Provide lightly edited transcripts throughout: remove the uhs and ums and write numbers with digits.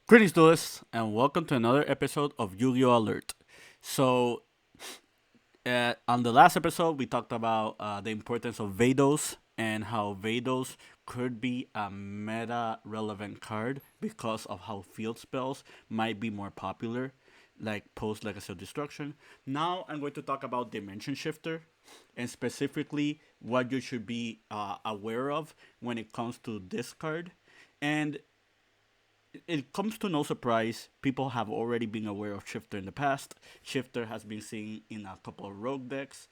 Greetings, duelists, and welcome to another episode of Yu-Gi-Oh! Alert. So, on the last episode, we talked about the importance of Vados and how Vados could be a meta-relevant card because of how field spells might be more popular, like post Legacy of Destruction. Now, I'm going to talk about Dimension Shifter, and specifically what you should be aware of when it comes to this card. And it comes to no surprise, people have already been aware of Shifter in the past. Shifter has been seen in a couple of rogue decks.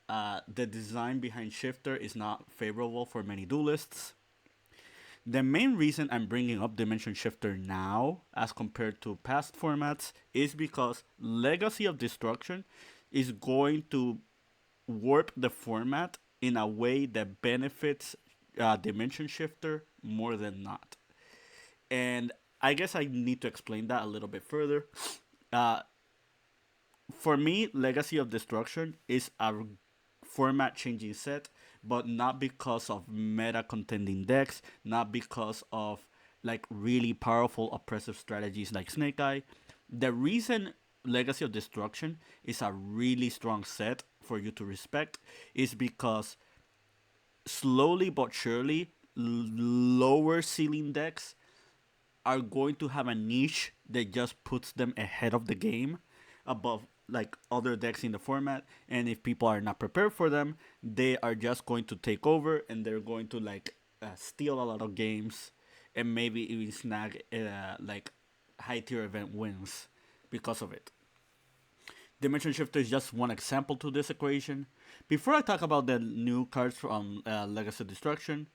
The design behind Shifter is not favorable for many duelists. The main reason I'm bringing up Dimension Shifter now, as compared to past formats, is because Legacy of Destruction is going to warp the format in a way that benefits Dimension Shifter more than not. And I guess I need to explain that a little bit further. Uh, for me, Legacy of Destruction is a format changing set, but not because of meta contending decks, not because of like really powerful oppressive strategies like Snake Eye. The reason Legacy of Destruction is a really strong set for you to respect is because slowly but surely, lower ceiling decks are going to have a niche that just puts them ahead of the game above like other decks in the format. And if people are not prepared for them, they are just going to take over and they're going to like steal a lot of games and maybe even snag like high tier event wins because of it. Dimension Shifter is just one example to this equation. Before I talk about the new cards from Legacy Destruction,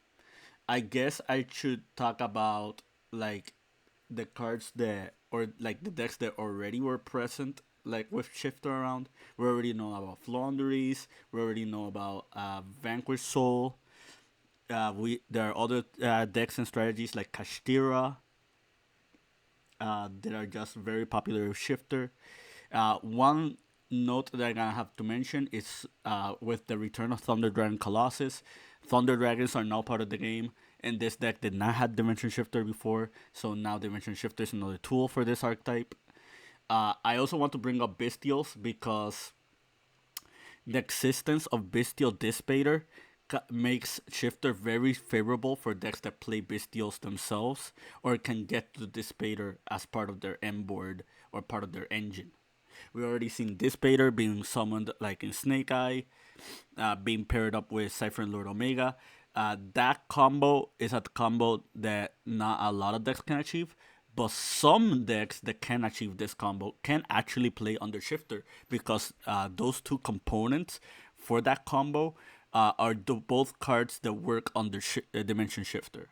I guess I should talk about like the cards that or like the decks that already were present like with Shifter around. We already know about Flounderies. We already know about Vanquish Soul. We there are other decks and strategies like Kashtira that are just very popular with Shifter. One note that I'm gonna have to mention is with the return of Thunder Dragon Colossus. Thunder Dragons are now part of the game, and this deck did not have Dimension Shifter before, so now Dimension Shifter is another tool for this archetype. I also want to bring up Bestials because the existence of Bestial Dispater makes Shifter very favorable for decks that play Bestials themselves or can get to Dispater as part of their M board or part of their engine. We already seen Dispater being summoned like in Snake Eye, being paired up with Cypher and Lord Omega. That combo is a combo that not a lot of decks can achieve, but some decks that can achieve this combo can actually play under Shifter because those two components for that combo are both cards that work under Dimension Shifter.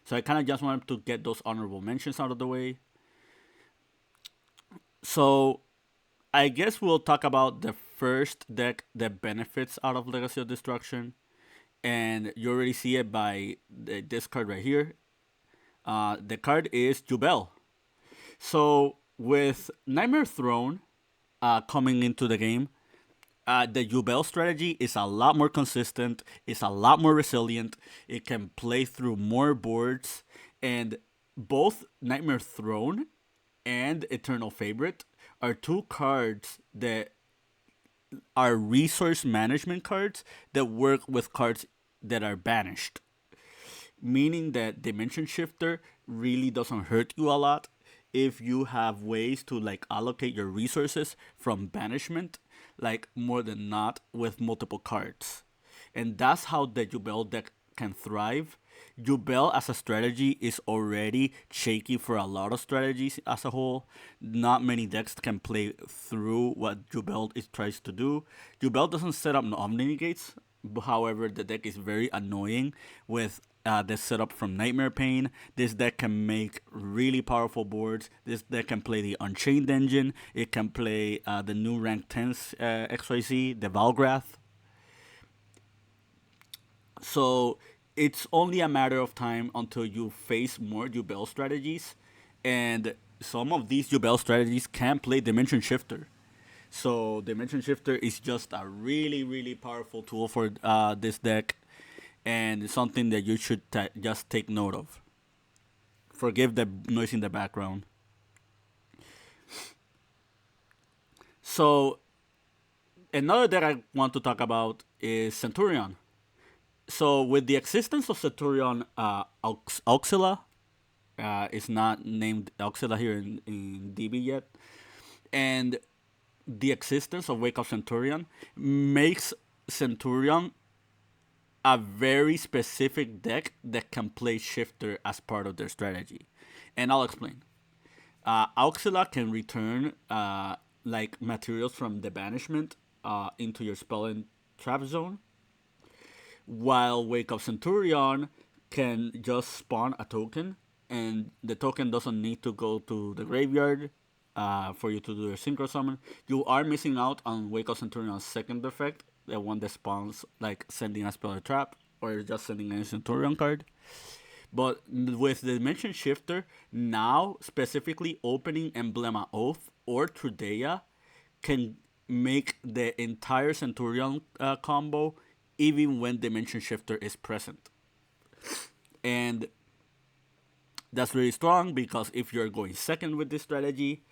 So I kind of just wanted to get those honorable mentions out of the way. So I guess we'll talk about the first deck that benefits out of Legacy of Destruction. And you already see it by this card right here. The card is Jubel. So with Nightmare Throne coming into the game, the Jubel strategy is a lot more consistent. It's a lot more resilient. It can play through more boards, and both Nightmare Throne and Eternal Favorite are two cards that are resource management cards that work with cards that are banished. Meaning that Dimension Shifter really doesn't hurt you a lot if you have ways to like allocate your resources from banishment, like more than not with multiple cards. And that's how the Jubel deck can thrive. Jubel as a strategy is already shaky for a lot of strategies as a whole. Not many decks can play through what Jubel tries to do. Jubel doesn't set up Omni Gates. However, the deck is very annoying with the setup from Nightmare Pain. This deck can make really powerful boards. This deck can play the Unchained Engine. It can play the new rank 10 XYZ, the Valgrath. So it's only a matter of time until you face more Jubel strategies. And some of these Jubel strategies can play Dimension Shifter. So Dimension Shifter is just a really, really powerful tool for this deck, and something that you should just take note of. Forgive the noise in the background. So another that I want to talk about is Centurion. So with the existence of Centurion, Auxilla is not named Auxilla here in DB yet, and the existence of Wake Up Centurion makes Centurion a very specific deck that can play Shifter as part of their strategy. And I'll explain. Auxilla can return like materials from the banishment into your spell and trap zone, while Wake Up Centurion can just spawn a token, and the token doesn't need to go to the graveyard for you to do your synchro summon. You are missing out on Wake Up Centurion's second effect, the one that spawns like sending a spell or trap, or just sending a Centurion card. But with the Dimension Shifter, now specifically opening Emblema Oath or Trudeia can make the entire Centurion combo even when Dimension Shifter is present. And that's really strong because if you're going second with this strategy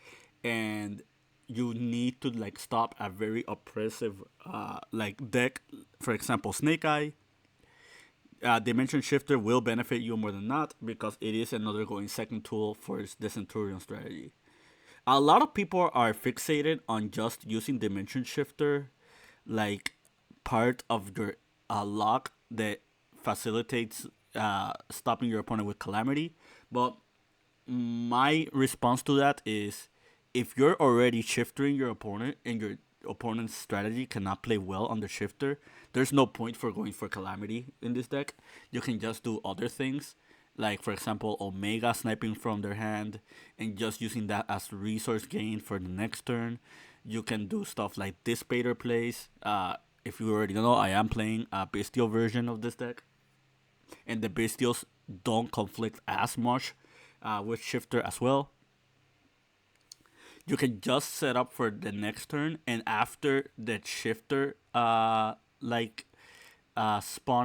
and you need to like stop a very oppressive like deck, for example Snake Eye, Dimension Shifter will benefit you more than not because it is another going second tool for the Centurion strategy. A lot of people are fixated on just using Dimension Shifter like part of your lock that facilitates stopping your opponent with Calamity. But my response to that is if you're already shiftering your opponent and your opponent's strategy cannot play well on the shifter, there's no point for going for Calamity in this deck. You can just do other things, like for example Omega sniping from their hand and just using that as resource gain for the next turn. You can do stuff like Dissipator plays. If you already know, I am playing a Bestial version of this deck, and the Bestials don't conflict as much with Shifter as well. You can just set up for the next turn, and after the Shifter spawn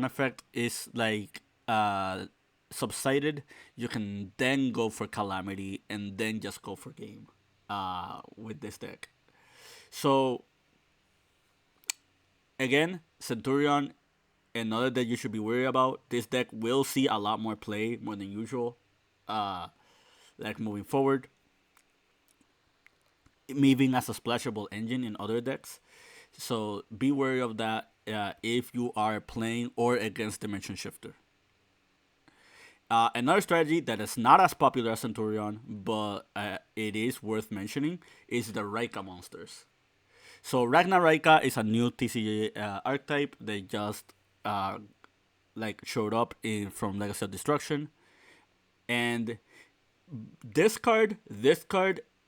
effect is like subsided, you can then go for Calamity and then just go for game with this deck. So again, Centurion, another that you should be worried about. This deck will see a lot more play, more than usual, like moving forward. Moving as a splashable engine in other decks. So be wary of that if you are playing or against Dimension Shifter. Another strategy that is not as popular as Centurion, but it is worth mentioning, is the Raika monsters. So RagnarRaia is a new TCG archetype that just showed up from Legacy of Destruction, and this card,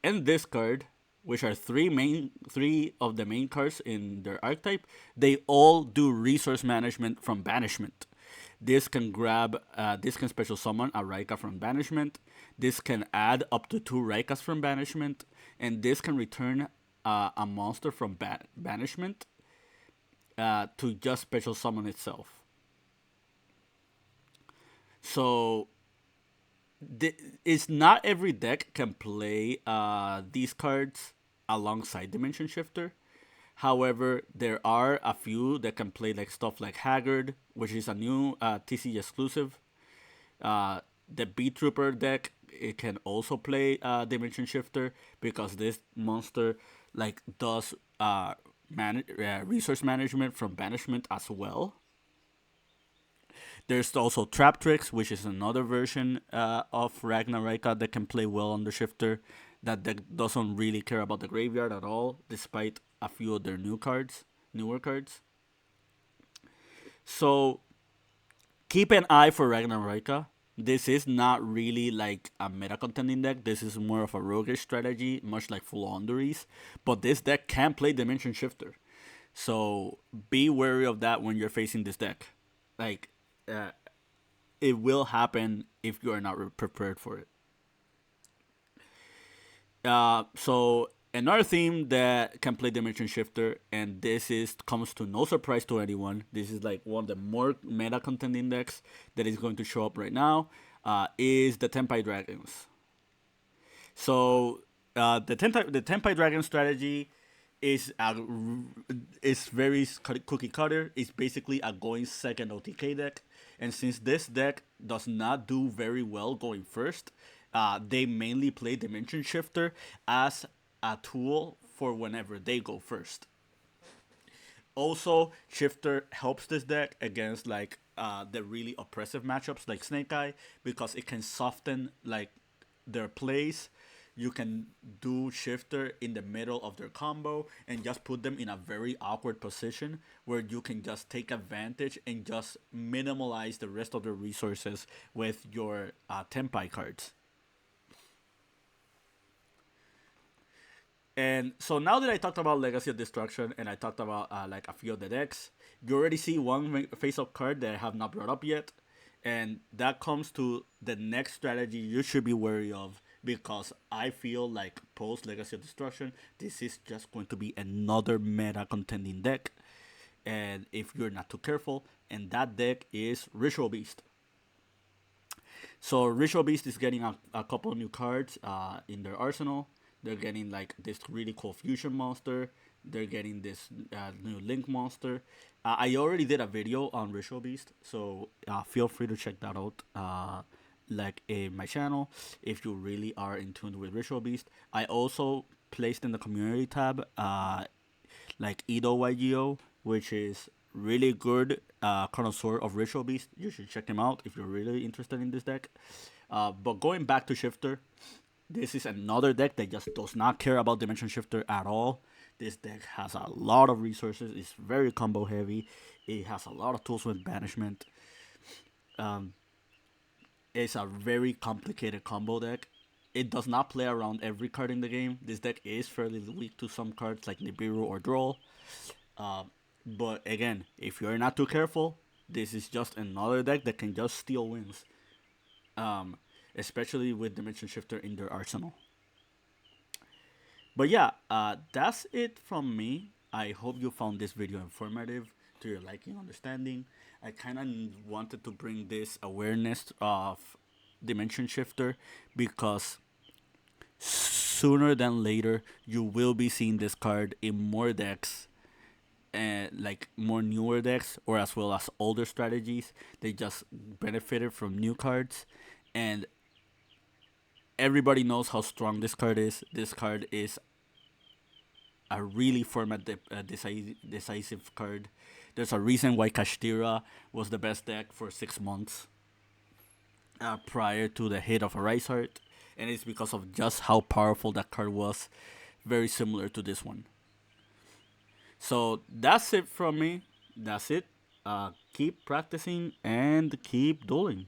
and this card, which are three of the main cards in their archetype, they all do resource management from banishment. This can special summon a Raika from banishment. This can add up to 2 Raikas from banishment, and this can return a monster from banishment to just special summon itself. So it's not every deck can play these cards alongside Dimension Shifter. However, there are a few that can play like stuff like Haggard, which is a new TCG exclusive. The Beat Trooper deck, it can also play Dimension Shifter because this monster does resource management from banishment as well. There's also Trap Tricks, which is another version of RagnarRaia that can play well on the Shifter. That deck doesn't really care about the graveyard at all, despite a few of their newer cards. So keep an eye for RagnarRaia. This is not really like a meta contending deck. This is more of a roguish strategy, much like Full Ondories. But this deck can play Dimension Shifter. So be wary of that when you're facing this deck. It will happen if you are not prepared for it. So another theme that can play Dimension Shifter, and comes to no surprise to anyone. This is like one of the more meta contending decks that is going to show up right now. is the Tenpai Dragons. So the Tenpai Dragon strategy is is very cookie cutter. It's basically a going second OTK deck, and since this deck does not do very well going first, they mainly play Dimension Shifter as a tool for whenever they go first. Also, Shifter helps this deck against like the really oppressive matchups like Snake Eye because it can soften like their plays. You can do Shifter in the middle of their combo and just put them in a very awkward position where you can just take advantage and just minimalize the rest of the resources with your Tenpai cards. And so now that I talked about Legacy of Destruction and I talked about like a few of the decks, you already see one face-up card that I have not brought up yet, and that comes to the next strategy you should be wary of because I feel like post Legacy of Destruction, this is just going to be another meta contending deck, and if you're not too careful, and that deck is Ritual Beast. So Ritual Beast is getting a couple of new cards in their arsenal. They're getting like this really cool fusion monster. They're getting this new link monster. I already did a video on Ritual Beast, so feel free to check that out. Like in my channel, if you really are in tune with Ritual Beast. I also placed in the community tab like Edo YGO, which is really good connoisseur of Ritual Beast. You should check him out if you're really interested in this deck. But going back to Shifter, this is another deck that just does not care about Dimension Shifter at all. This deck has a lot of resources. It's very combo heavy. It has a lot of tools with banishment. It's a very complicated combo deck. It does not play around every card in the game. This deck is fairly weak to some cards like Nibiru or Droll. But again, if you're not too careful, this is just another deck that can just steal wins. Especially with Dimension Shifter in their arsenal. But yeah, that's it from me. I hope you found this video informative to your liking, understanding. I kind of wanted to bring this awareness of Dimension Shifter because sooner than later you will be seeing this card in more decks and like more newer decks or as well as older strategies. They just benefited from new cards, and everybody knows how strong this card is. This card is a really decisive card. There's a reason why Kashtira was the best deck for 6 months prior to the hit of a Rise Heart, and it's because of just how powerful that card was. Very similar to this one. So that's it from me. That's it. Keep practicing and keep dueling.